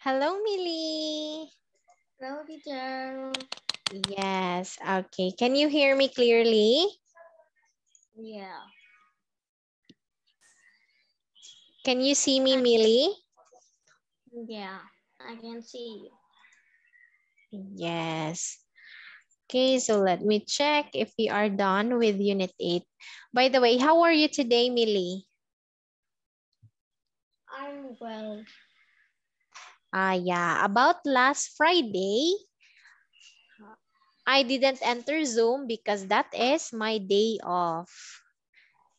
Hello, Millie. Hello, teacher. Yes, okay. Can you hear me clearly? Yeah. Can you see me, Millie? Yeah, I can see you. Yes. Okay, so let me check if we are done with Unit 8. By the way, how are you today, Millie? I'm well. Yeah. About last Friday, I didn't enter Zoom because that is my day off.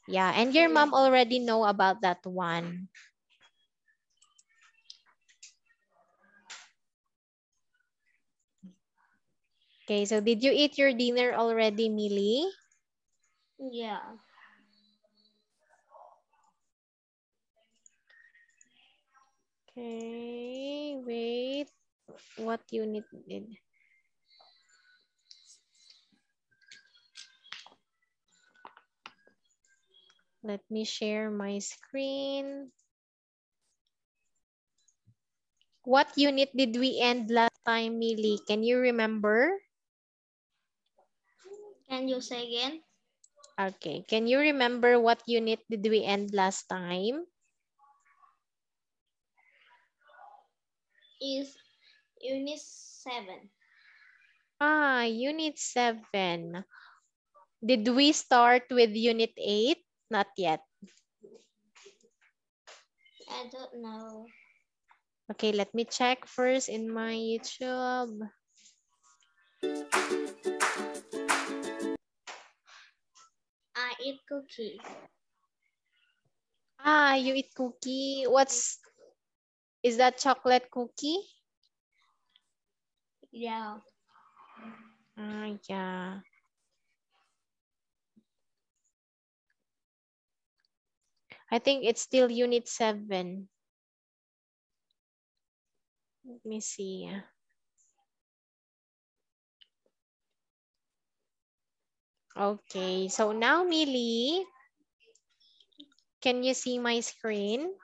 Yeah, and your Yeah. mom already know about that one. Okay, so did you eat your dinner already, Millie? Yeah. Okay, wait. What unit did? Let me share my screen. What unit did we end last time, Millie? Can you remember? Can you say again? Okay, can you remember what unit did we end last time? Is Unit 7. Unit 7. Did we start with unit 8? Not yet. I don't know. Okay, let me check first in my YouTube. I eat cookie. You eat cookie. Is that chocolate cookie? Yeah. Yeah. I think it's still unit 7. Let me see. Okay, so now, Millie, can you see my screen?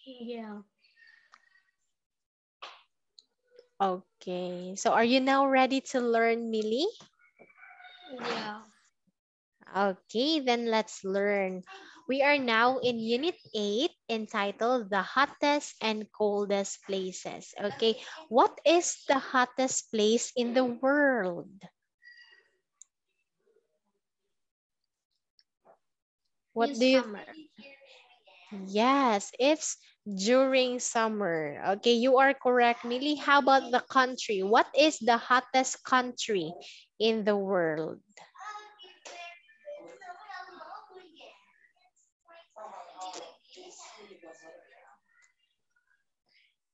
Yeah. Okay, so are you now ready to learn, Millie? Yeah. Okay, then let's learn. We are now in Unit 8 entitled The Hottest and Coldest Places. Okay, what is the hottest place in the world? What do It's you summer. Yes, it's during summer. Okay, you are correct, Millie. How about the country? What is the hottest country in the world?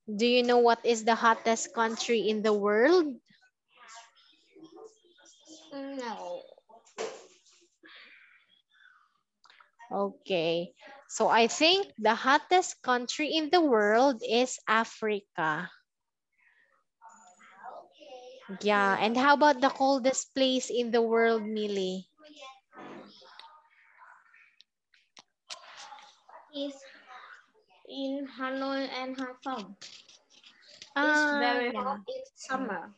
Do you know what is the hottest country in the world? No. Okay, so I think the hottest country in the world is Africa. Yeah, Yeah. and how about the coldest place in the world, Millie? It's in Hanoi and Hong Kong. It's very Yeah. hot in summer.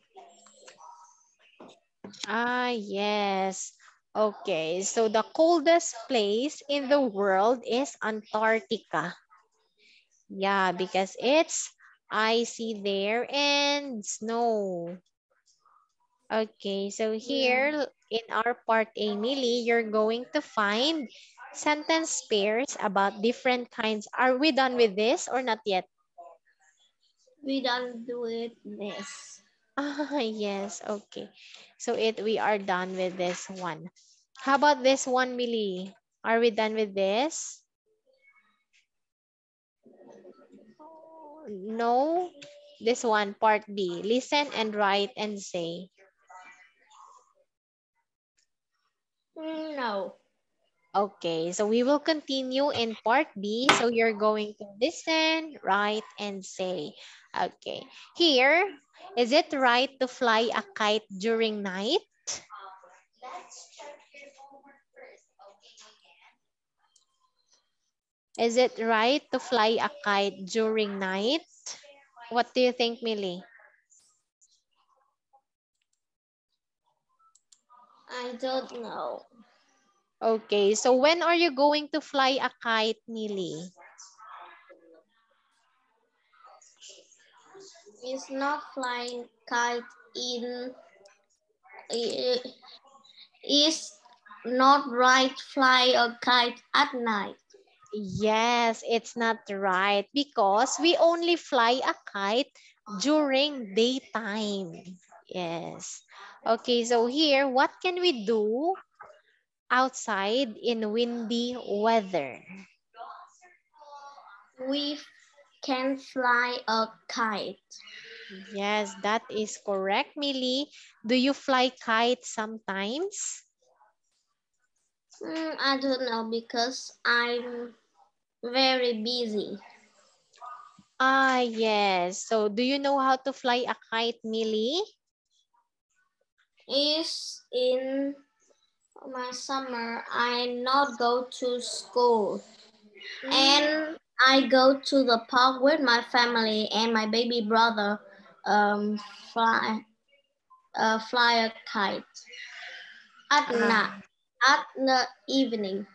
Yes. Okay, so the coldest place in the world is Antarctica. Yeah, because it's icy there and snow. Okay, so Yeah. here in our part A, Millie, you're going to find sentence pairs about different kinds. Are we done with this or not yet? We don't do it this. Yes, okay. So we are done with this one. How about this one, Millie? Are we done with this? No. This one, part B. Listen and write and say. No. Okay, so we will continue in part B. So you're going to listen, write, and say. Okay. Here, is it right to fly a kite during night? Is it right to fly a kite during night? What do you think, Millie? I don't know. Okay, so when are you going to fly a kite, Millie? It's not flying kite in. Is not right fly a kite at night. Yes, it's not right because we only fly a kite during daytime. Yes. Okay, so here, what can we do outside in windy weather? We can fly a kite. Yes, that is correct, Millie. Do you fly kites sometimes? I don't know because I'm very busy. Ah, yes. So, do you know how to fly a kite, Millie? Is in my summer I not go to school Mm, and I go to the park with my family and my baby brother um, fly fly a kite at night ah. at the evening.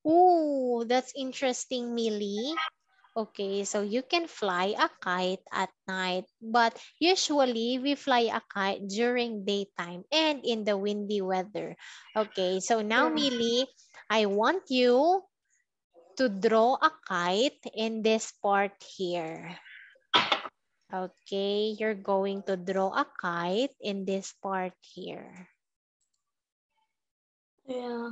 Ooh, that's interesting, Millie. Okay, so you can fly a kite at night, but usually we fly a kite during daytime and in the windy weather. Okay, so now, Yeah. Millie, I want you to draw a kite in this part here. Okay, you're going to draw a kite in this part here. Yeah.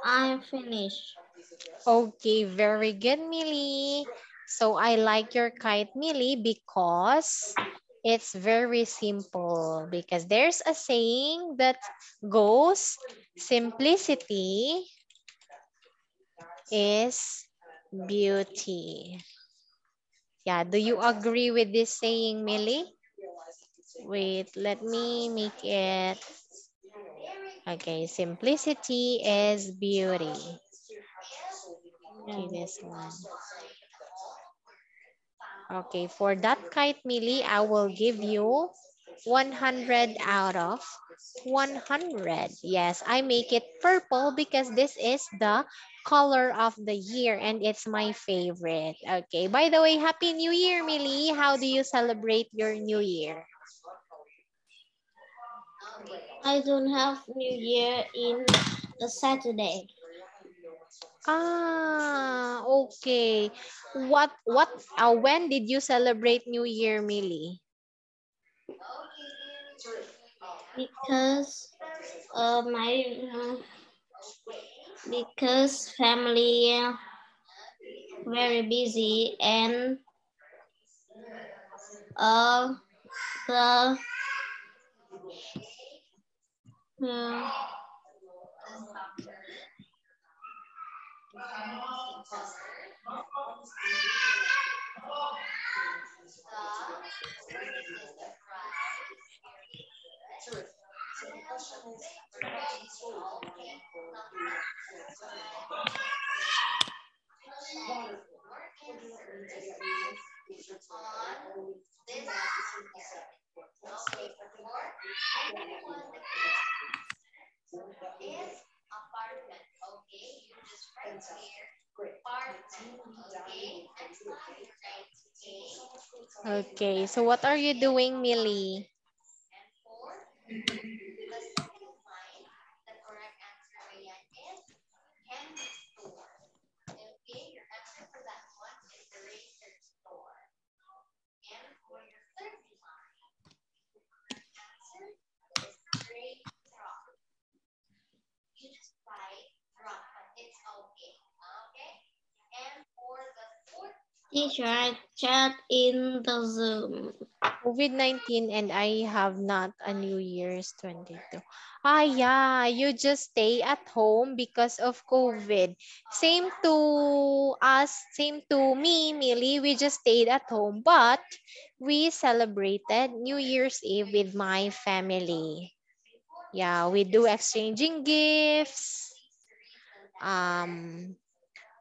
I'm finished. Okay, very good, Millie. So I like your kite, Millie, because it's very simple. Because there's a saying that goes, simplicity is beauty. Yeah, do you agree with this saying, Millie? Wait, let me make it. Okay, simplicity is beauty. Okay, Yeah. this one. Okay, for that kite, Millie, I will give you 100 out of 100. Yes, I make it purple because this is the color of the year, and it's my favorite. Okay. By the way, Happy New Year, Millie. How do you celebrate your New Year? I don't have New Year in a Saturday Ah, okay. When did you celebrate New Year, Millie? because my because family very busy and uh the uh, Okay, so what are you doing, Millie? teacher chat in the Zoom. COVID-19 and I have not a New Year's 22. Ah, yeah, you just stay at home because of COVID. Same to us, same to me, Millie. We just stayed at home, but we celebrated New Year's Eve with my family. Yeah, we do exchanging gifts. Um,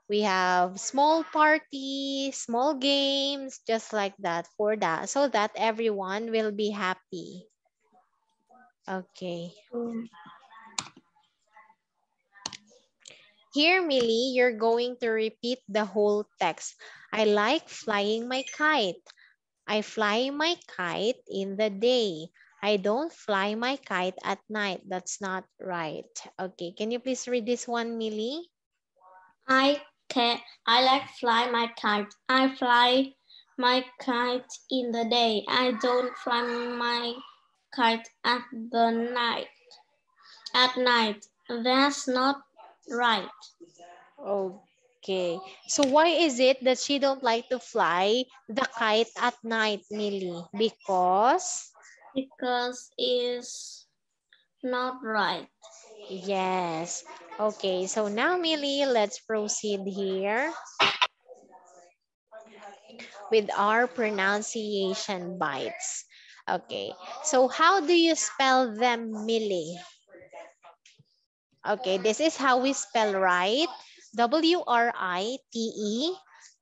we have small parties, small games, just like that for that, so that everyone will be happy. Okay. Mm. Here, Millie, you're going to repeat the whole text. I like flying my kite. I fly my kite in the day. I don't fly my kite at night. That's not right. Okay, can you please read this one, Millie? I can I like fly my kite. I fly my kite in the day. I don't fly my kite at night. That's not right Okay. So why is it that she don't like to fly the kite at night, Millie? Because because it's not right. yes. Okay. So now, Millie, let's proceed here with our pronunciation bites. Okay. So how do you spell them, Millie? Okay, this is how we spell right. Write,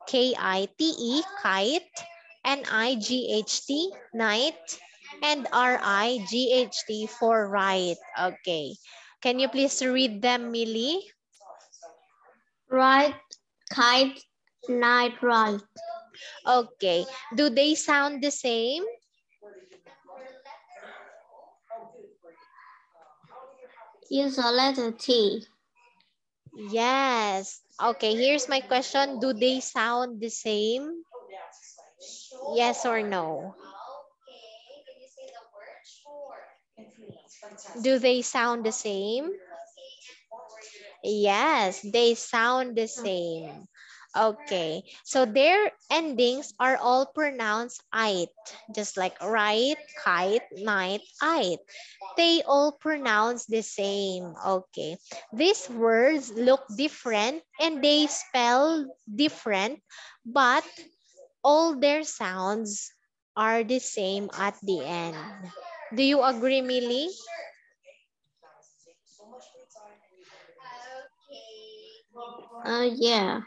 kite, Night, night, and Right for right. Okay. Can you please read them, Millie? Right, kite, night, right. Okay. Do they sound the same? Use a letter T. Yes. Okay, here's my question. Do they sound the same? Yes or no? Do they sound the same? Yes, they sound the same. Okay, so their endings are all pronounced "ite," just like right, kite, night, ite. They all pronounce the same. Okay, these words look different and they spell different, but all their sounds are the same at the end. Do you agree, Millie? Yeah.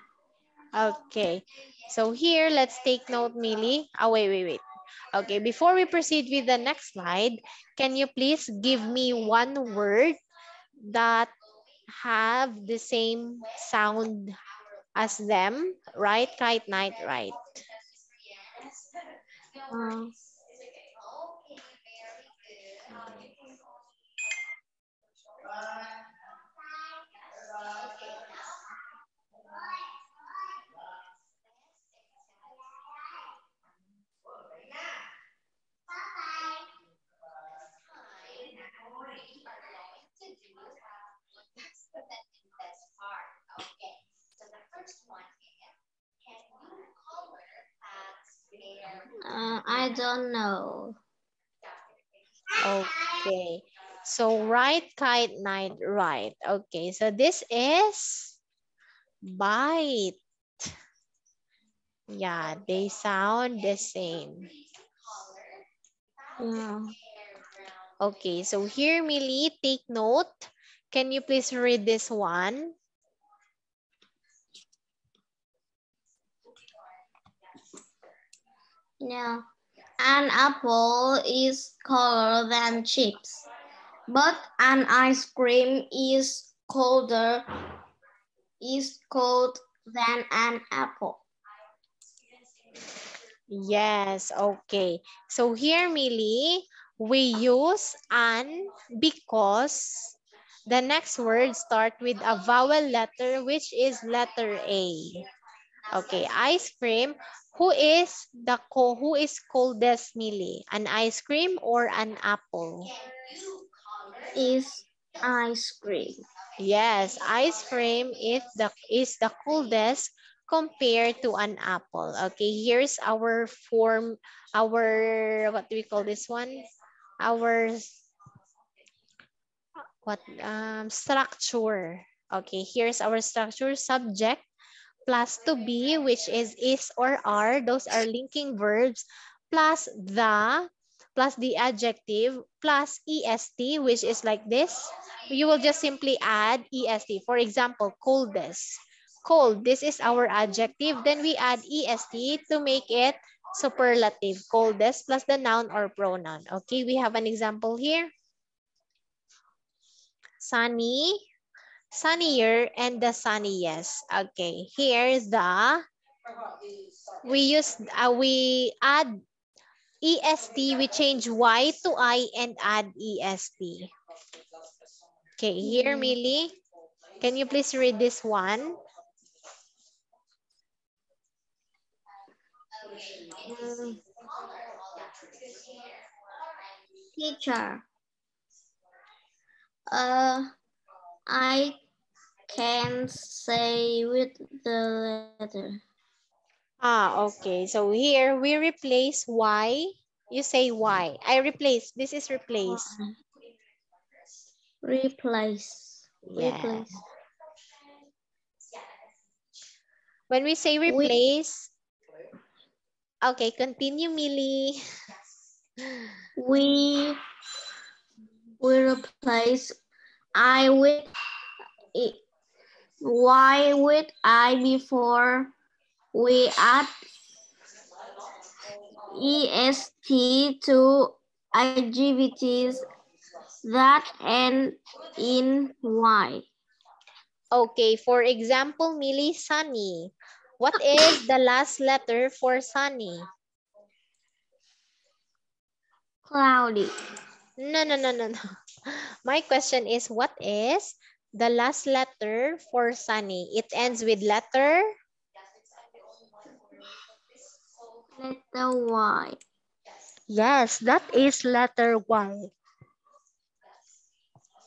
Okay, so here let's take note, Millie. Wait. Okay, before we proceed with the next slide, can you please give me one word that have the same sound as them, right? Kite, night, right? Uh, I don't know. Okay. So right, kite, night, right. Okay. So this is bite. Yeah, they sound the same. Yeah. Okay. So here, Millie, take note. Can you please read this one? Yeah. An apple is colder than chips, but an ice cream is cold than an apple. Yes, okay. So here, Millie, we use an because the next word start with a vowel letter, which is letter A. Okay, ice cream. Who is coldest, Millie? An ice cream or an apple? Is ice cream. Yes, ice cream is the coldest compared to an apple. Okay, here's our form, our what do we call this one? Our what structure. Okay, here's our structure: subject plus to be, which is or are. Those are linking verbs, plus the adjective, plus est, which is like this. You will just simply add est. For example, coldest. Cold, this is our adjective. Then we add est to make it superlative. Coldest plus the noun or pronoun. Okay, we have an example here. Sunny, sunnier, and the sunniest. Okay, here's the we add est, we change y to I and add est. Okay, here, Mm, Millie, can you please read this one? mm, Teacher, uh, I can say with the letter. Okay, so here we replace y. You say y. I replace. This is replace. Y. Replace. Yeah. Replace. When we say With replace, okay, continue, Millie. we we replace I with I, Y with I before we add est to adjectives that end in Y. Okay, for example, Millie, sunny. What is the last letter for sunny? Cloudy. No, no, no, no, no. My question is, what is the last letter for sunny? It ends with letter. Letter Y. Yes, that is letter Y.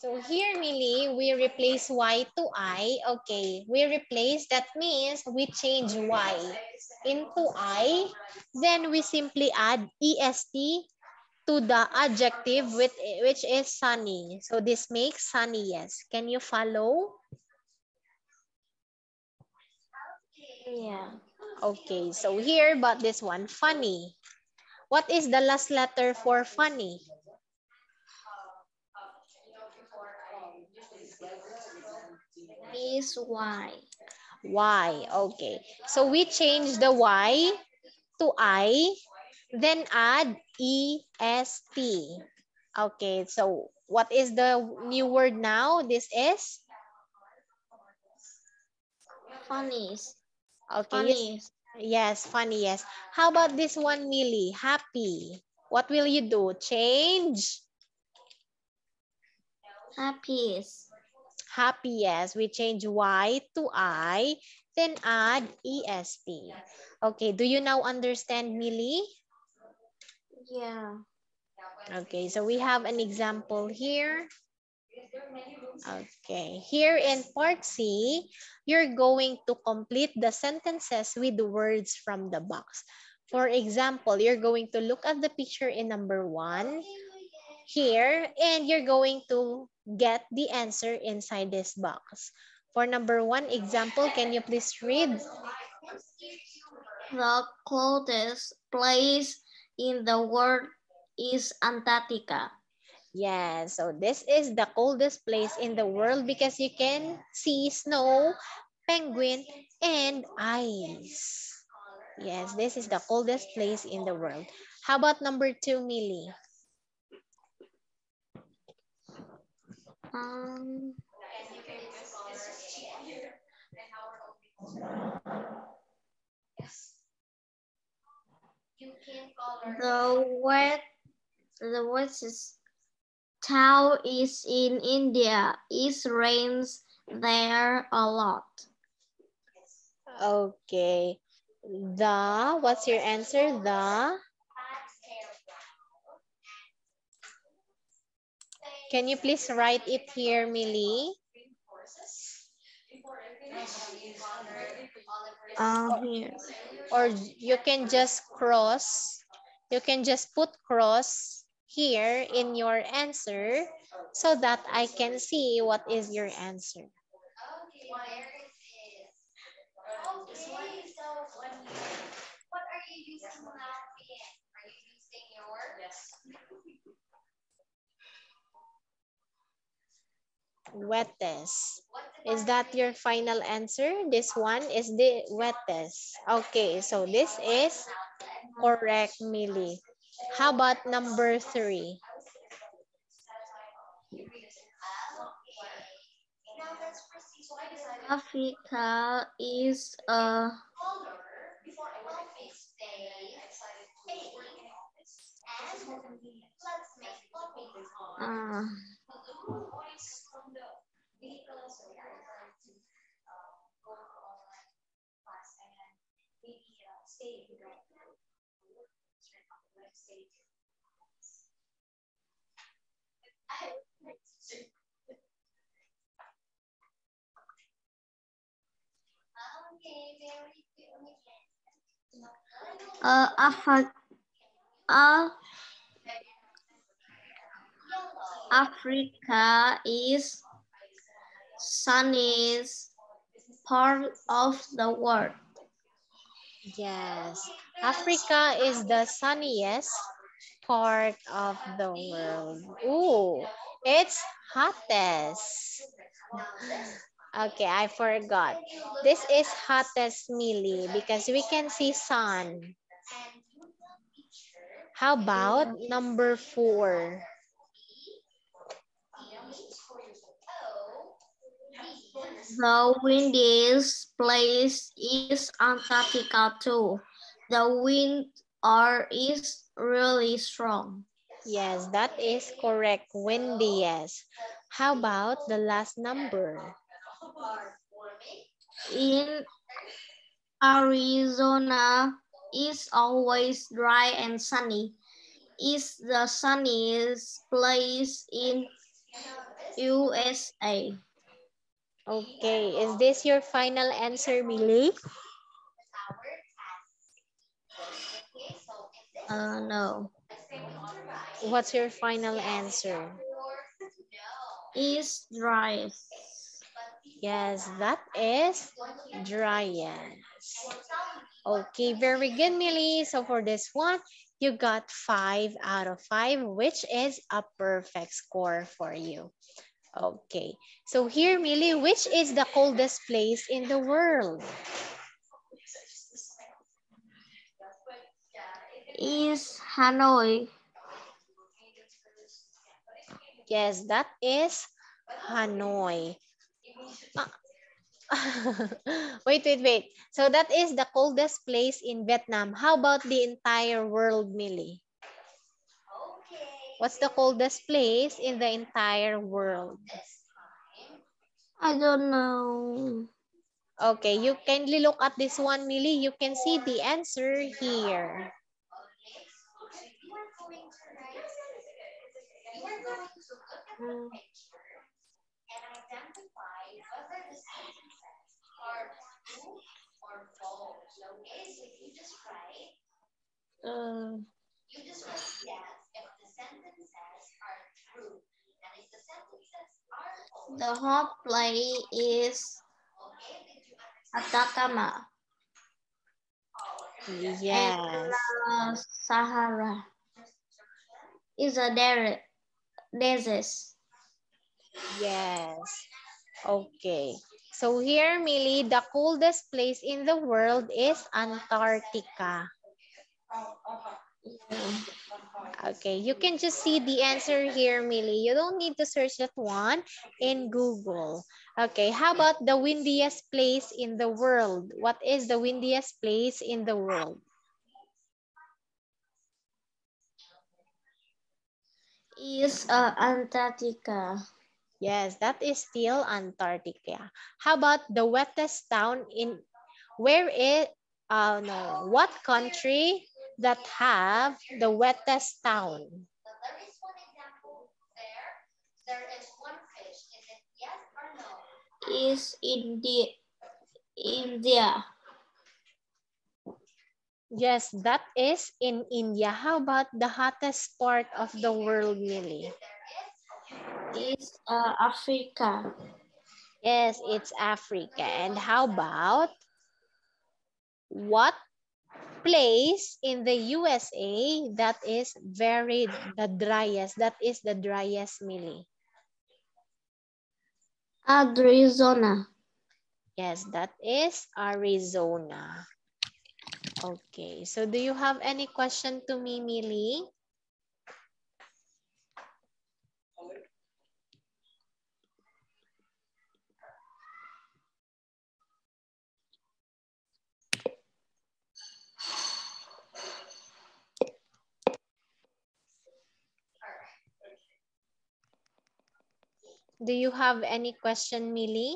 So here, Millie, we replace Y to I. Okay, we replace, that means we change Y into I. Then we simply add est to the adjective which is sunny. So this makes sunny, yes. Can you follow? Yeah. Okay, so here about this one, funny. What is the last letter for funny? Is Y. Y. Okay. So we change the Y to I, then add est. Okay, so what is the new word now? This is Funniest. Okay, yes. Funniest. Yes, funny, yes. How about this one, Millie? Happy. What will you do? Change? Happiest. Happy, yes. We change Y to I, then add EST. Okay, do you now understand, Millie? Yeah. Okay, so we have an example here. Okay, here in part C, you're going to complete the sentences with the words from the box. For example, you're going to look at the picture in number 1 here, and you're going to get the answer inside this box. For number 1 example, can you please read? The coldest place in the world is Antarctica. Yes, so this is the coldest place in the world because you can see snow, penguin, and ice. Yes, this is the coldest place in the world. How about number 2, Millie? Um, the wet the wettest town is in India. It rains there a lot. Okay. What's your answer? Can you please write it here, Millie? Here. Or you can just put cross here in your answer so that I can see what is your answer. Wettest. Is that your final answer? This one is the wettest. Okay, so this is correct, Millie. How about number 3? Africa is a uh, Af- uh, Africa is sunniest part of the world. Yes, Africa is the sunniest part of the world. Ooh, it's hottest. Okay, I forgot. This is hottest, Millie, because we can see sun. How about number 4? The windiest place is Antarctica too. The wind is really strong. Yes, that is correct. Windy, yes. How about the last number? In Arizona is always dry and sunny. Is the sunniest place in USA. Okay, is this your final answer, Millie? No. What's your final answer? Is driest. Yes, that is driest. Okay, very good, Millie. So for this one, you got 5 out of 5, which is a perfect score for you. Okay, so here, Millie, which is the coldest place in the world? Is Hanoi. Yes, that is Hanoi. Ah, Wait. So that is the coldest place in Vietnam. How about the entire world, Millie? What's the coldest place in the entire world? I don't know. Okay, you kindly look at this one, Millie. You can see the answer here. Uh, the hot place is Atacama and Yes. Sahara is a desert. Yes. Okay. So here, Millie, the coldest place in the world is Antarctica. Okay, you can just see the answer here, Millie. You don't need to search that one in Google. Okay, how about the windiest place in the world? What is the windiest place in the world? Is Antarctica. Yes, that is still Antarctica. How about the wettest town in where it no, what country that have the wettest town? Is India. Yes, that is in India. How about the hottest part of the world, Millie? Is Africa. Yes, it's Africa. And how about what place in the USA that is very the driest? That is the driest, Millie. Arizona. Yes, that is Arizona. Okay, so do you have any question to me, Millie? Do you have any question, Millie?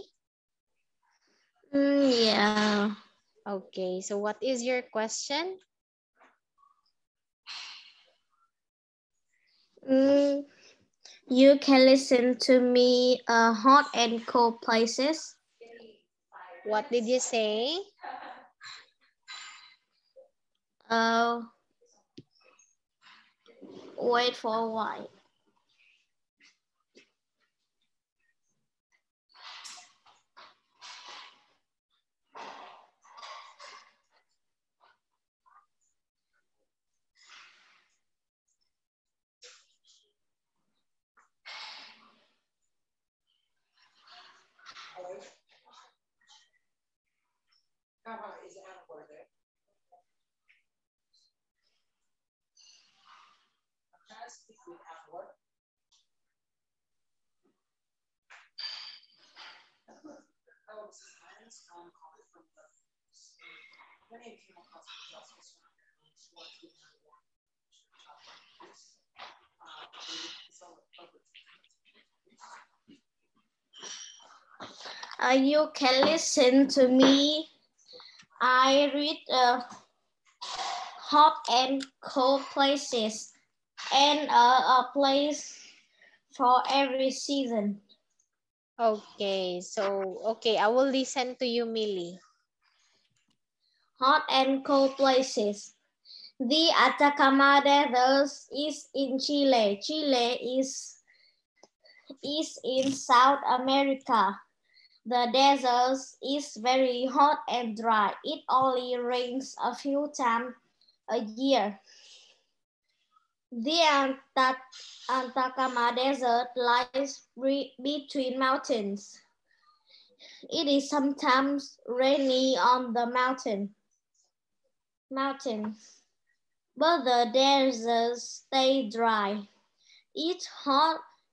Yeah. Okay, so what is your question? Mm, you can listen to me hot and cold places. What did you say? Uh, wait for a while. You can listen to me. I read hot and cold places and a place for every season. Okay, so, okay, I will listen to you, Millie. Hot and cold places. The Atacama Desert is in Chile. Chile is in South America. The desert is very hot and dry. It only rains a few times a year. The Atacama Desert lies between mountains. It is sometimes rainy on the mountains, but the deserts stay dry. It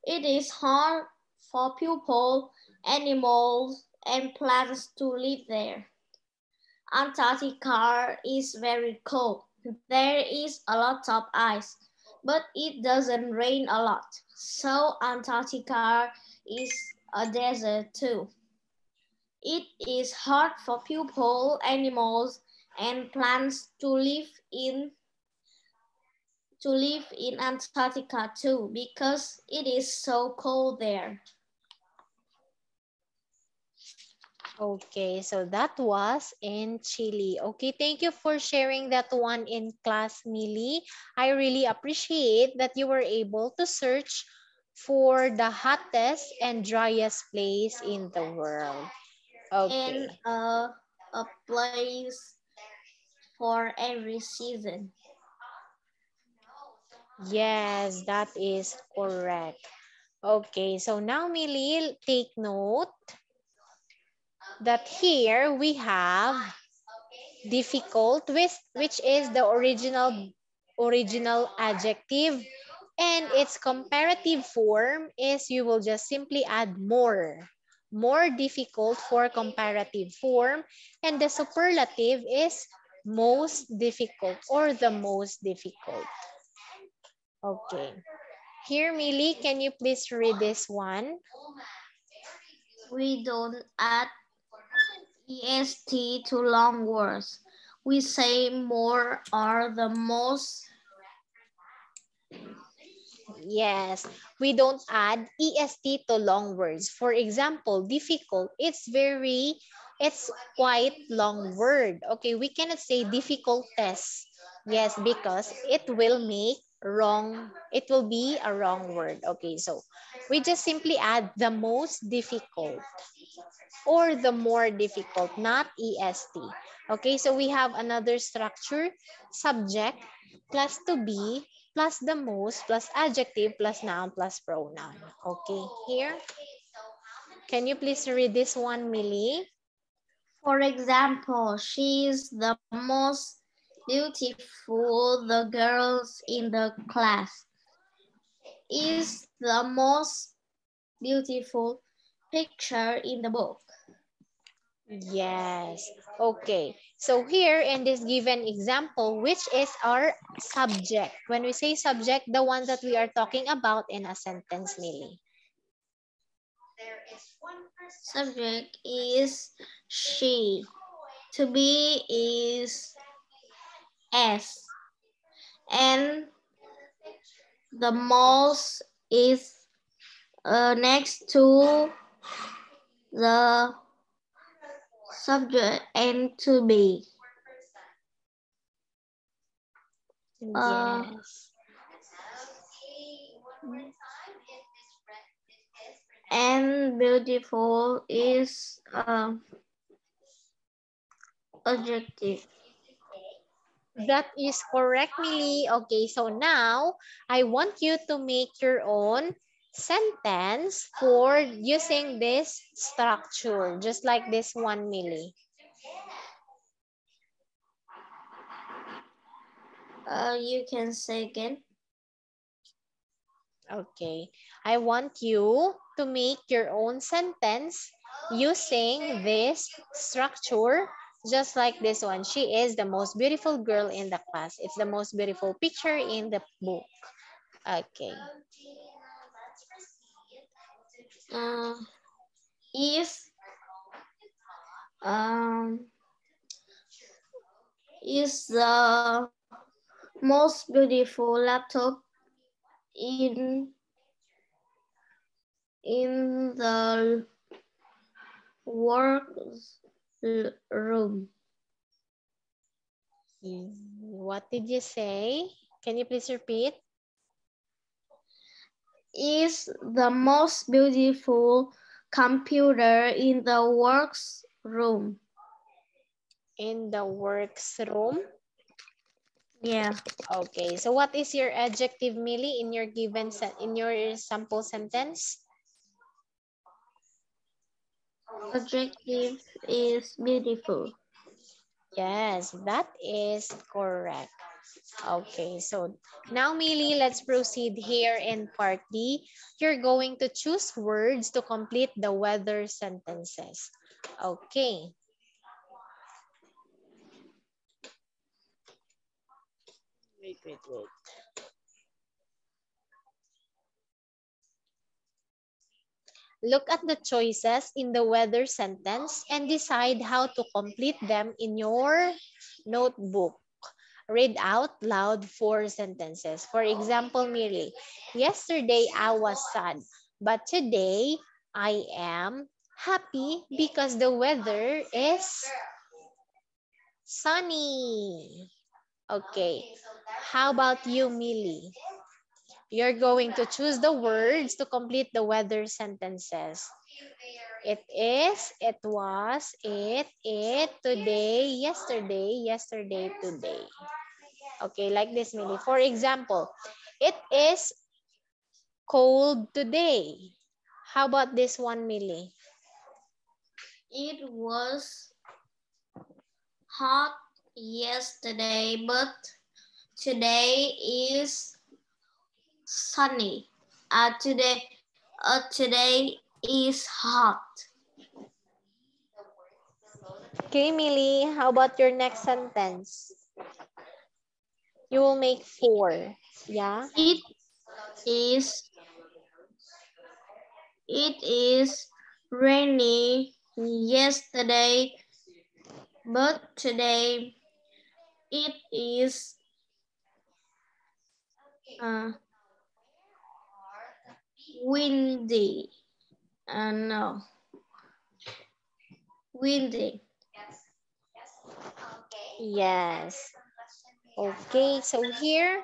is hard for people, animals, and plans to live there. Antarctica is very cold. There is a lot of ice, but it doesn't rain a lot. So Antarctica is a desert too. It is hard for people, animals, and plants to live in Antarctica too because it is so cold there. Okay, so that was in Chile. Okay, thank you for sharing that one in class, Millie. I really appreciate that you were able to search for the hottest and driest place in the world. And Okay. a place for every season. Yes, that is correct. Okay, so now Millie, take note that here we have difficult, which is the original adjective, and its comparative form is you will just simply add more difficult for comparative form, and the superlative is most difficult or the most difficult. Okay, here Millie, can you please read this one? We don't add est to long words. We say more or the most. Yes, we don't add est to long words. For example, difficult, it's quite long word. Okay, we cannot say difficultest. Yes, because it will be a wrong word. Okay, so we just simply add the most difficult or the more difficult, not est. Okay, so we have another structure, subject plus to be plus the most plus adjective plus noun plus pronoun. Okay, here. Can you please read this one, Millie? For example, she is the most beautiful the girls in the class. Is the most beautiful picture in the book. Yes. Okay. So here in this given example, which is our subject? When we say subject, the one that we are talking about in a sentence, Millie. Subject is she. To be is S. And the most is next to the subject and to be. Uh, Yes. and beautiful is adjective. That is correct, Millie. Okay, so now I want you to make your own sentence for using this structure, just like this one, Millie. You can say again. Okay, I want you to make your own sentence using this structure, just like this one. She is the most beautiful girl in the class. It's the most beautiful picture in the book. Okay. Uh, is um, is the most beautiful laptop in the work room. What did you say? Can you please repeat? Is the most beautiful computer in the works room. In the works room. Yeah. Okay, so what is your adjective, Millie, in your in your sample sentence? Adjective is beautiful. Yes, that is correct. Okay, so now, Millie, let's proceed here in part D. You're going to choose words to complete the weather sentences. Okay. Wait, wait, wait. Look at the choices in the weather sentence and decide how to complete them in your notebook. Read out loud 4 sentences. For example, Miri, yesterday I was sad, but today I am happy because the weather is sunny. Okay. How about you, Millie? You're going to choose the words to complete the weather sentences. It is, it was, today, yesterday, today. Okay, like this, Millie. For example, it is cold today. How about this one, Millie? It was hot yesterday, but today is sunny. Today is hot. Okay, Millie, how about your next sentence? You will make 4. Yeah? It is it is rainy yesterday, but today it is uh, windy. No, windy. Yes. Okay, so here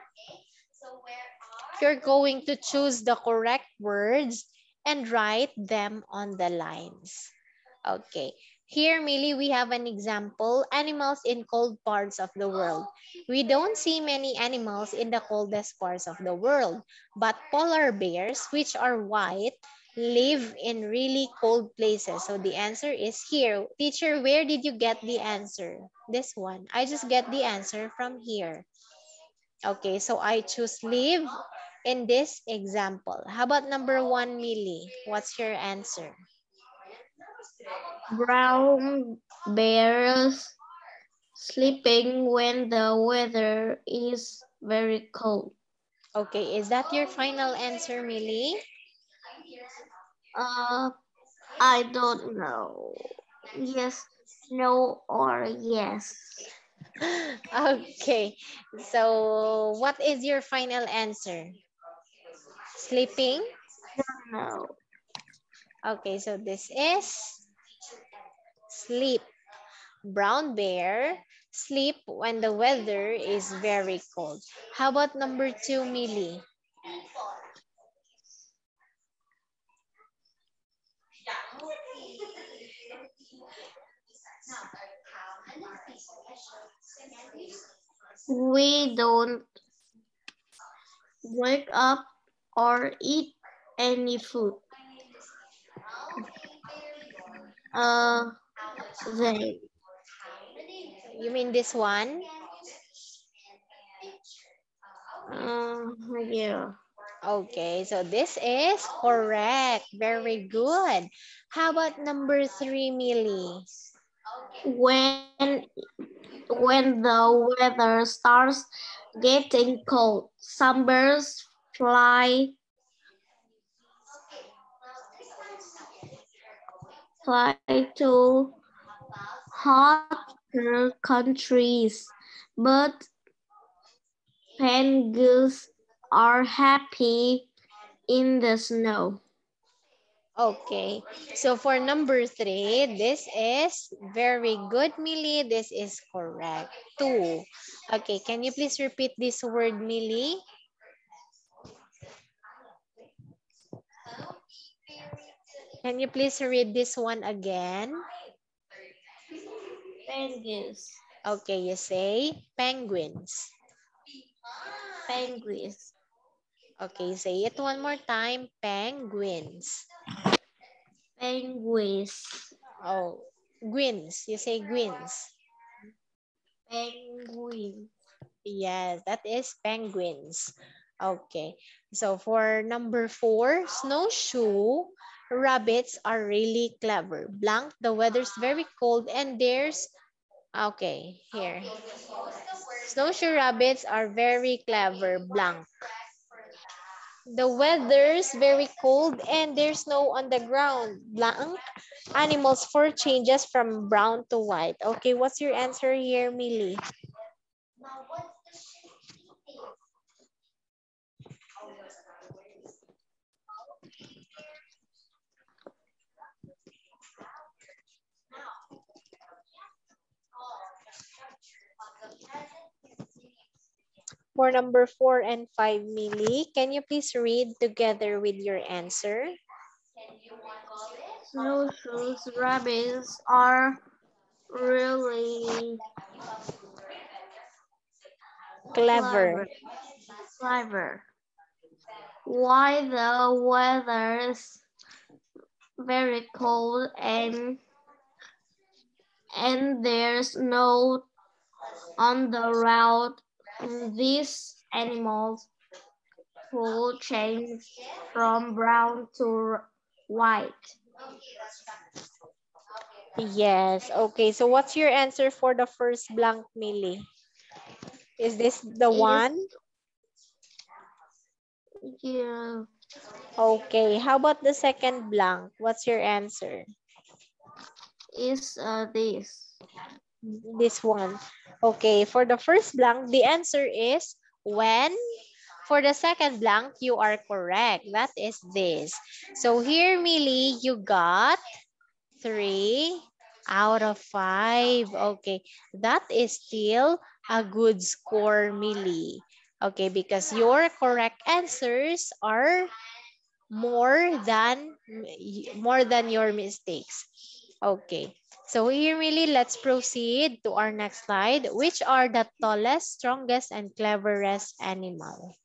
you're going to choose the correct words and write them on the lines. Okay. Here, Millie, we have an example. Animals in cold parts of the world. We don't see many animals in the coldest parts of the world, but polar bears, which are white, live in really cold places. So the answer is here. Teacher, where did you get the answer? This one. I just get the answer from here. Okay, so I choose live in this example. How about number 1, Millie? What's your answer? Brown bears sleeping when the weather is very cold. Okay, is that your final answer, Millie? Uh, I don't know. Yes, no, or yes. Okay, so what is your final answer? Sleeping? No. Okay, so this is sleep. Brown bear sleep when the weather is very cold. How about number 2, Millie? We don't wake up or eat any food. Uh, they. You mean this one? Yeah. Okay, so this is correct. Very good. How about number 3, Millie? When when the weather starts getting cold, some birds fly fly to hotter countries, but penguins are happy in the snow. Okay, so for number 3, this is very good, Millie. This is correct. 2. Okay, can you please repeat this word, Millie? Can you please read this one again? Penguins, Okay, you say penguins. penguins, Okay, say it one more time. Penguins. penguins, Oh, gwins. You say gwins. penguins. Yes, that is penguins. Okay. So for number 4, snowshoe. rabbits are really clever. Blank, the weather's very cold and there's, okay, here. Snowshoe rabbits are very clever. Blank. The weather's very cold and there's snow on the ground. Blank. Animals' fur changes from brown to white. Okay, what's your answer here, Millie? For number 4 and 5, Millie, can you please read together with your answer? Snowshoes rabbits are really Clever. clever. Clever. Why the weather's very cold and there's snow on the route, these animals will change from brown to white. Yes. Okay, so what's your answer for the first blank, Millie? Is this the Is one? yeah, Okay, how about the second blank? What's your answer? is this. This one. Okay, for the first blank, the answer is when. For the second blank, you are correct. That is this. So here, Millie, you got 3 out of 5. Okay, that is still a good score, Millie. Okay, because your correct answers are more than your mistakes. Okay. So here, really, let's proceed to our next slide. Which are the tallest, strongest, and cleverest animal?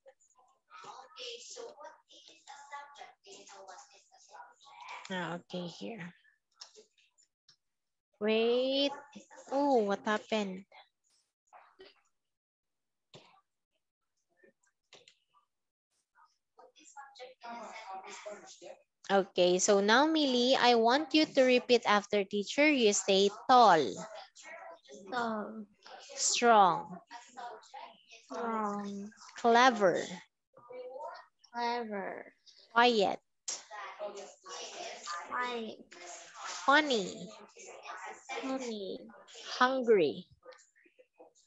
Okay, here. Wait. Oh, what happened? Okay, so now, Millie, I want you to repeat after teacher. You say tall, So strong, strong, clever, clever, quiet, quiet, funny, funny, hungry,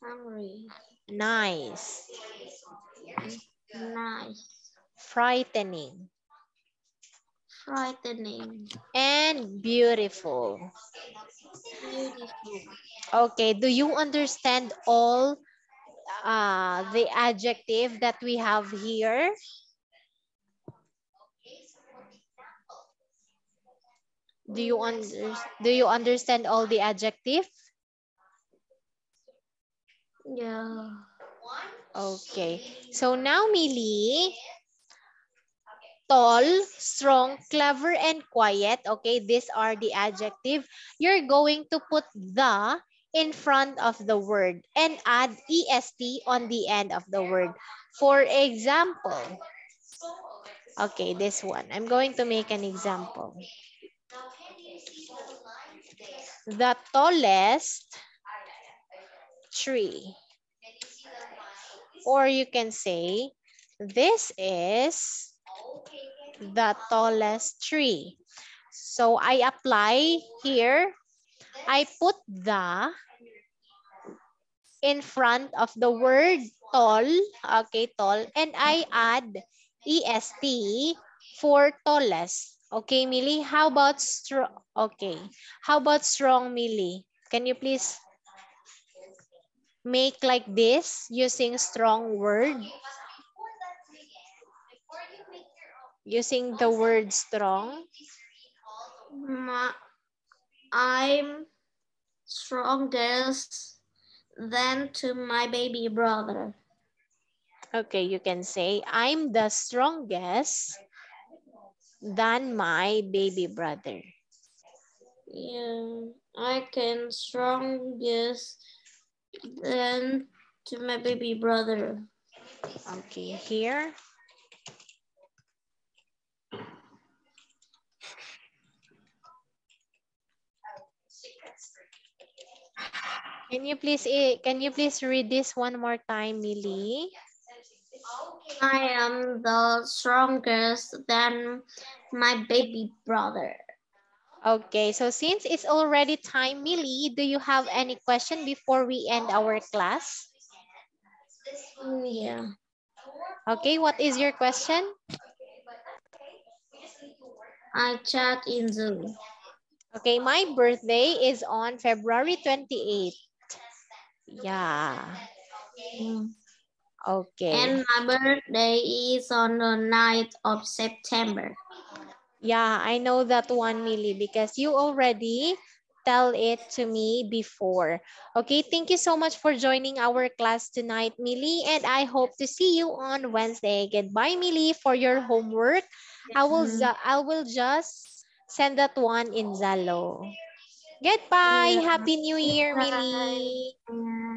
hungry, nice, nice, frightening, frightening, and beautiful. beautiful. Okay, do you understand all the adjective that we have here? Do you understand all the adjective? Yeah. Okay. So now, Millie, tall, strong, clever, and quiet. Okay, these are the adjective. You're going to put the in front of the word and add est on the end of the word. For example, okay, this one. I'm going to make an example. The tallest tree. Or you can say, this is the tallest tree. So I apply here, I put the in front of the word tall, okay, tall, and I add est for tallest. Okay, Millie, how about strong? Okay, how about strong, Millie? Can you please make like this using strong word? Using the word strong. My, I'm strongest than to my baby brother. Okay, you can say, I'm the strongest than my baby brother. Yeah, I can strongest than to my baby brother. Okay, here. Can you please read this one more time, Millie? I am the strongest than my baby brother. Okay, so since it's already time, Millie, do you have any question before we end our class? Yeah. Okay, what is your question? I chat in Zoom. Okay, my birthday is on February 28th. Yeah. Mm. Okay. And my birthday is on the 9th of September. Yeah, I know that one, Millie, because you already tell it to me before. Okay, thank you so much for joining our class tonight, Millie, and I hope to see you on Wednesday. Goodbye, Millie, for your homework. Mm. I will just send that one in Zalo. Goodbye. Yeah. Happy New Year, Bye. Millie. Yeah.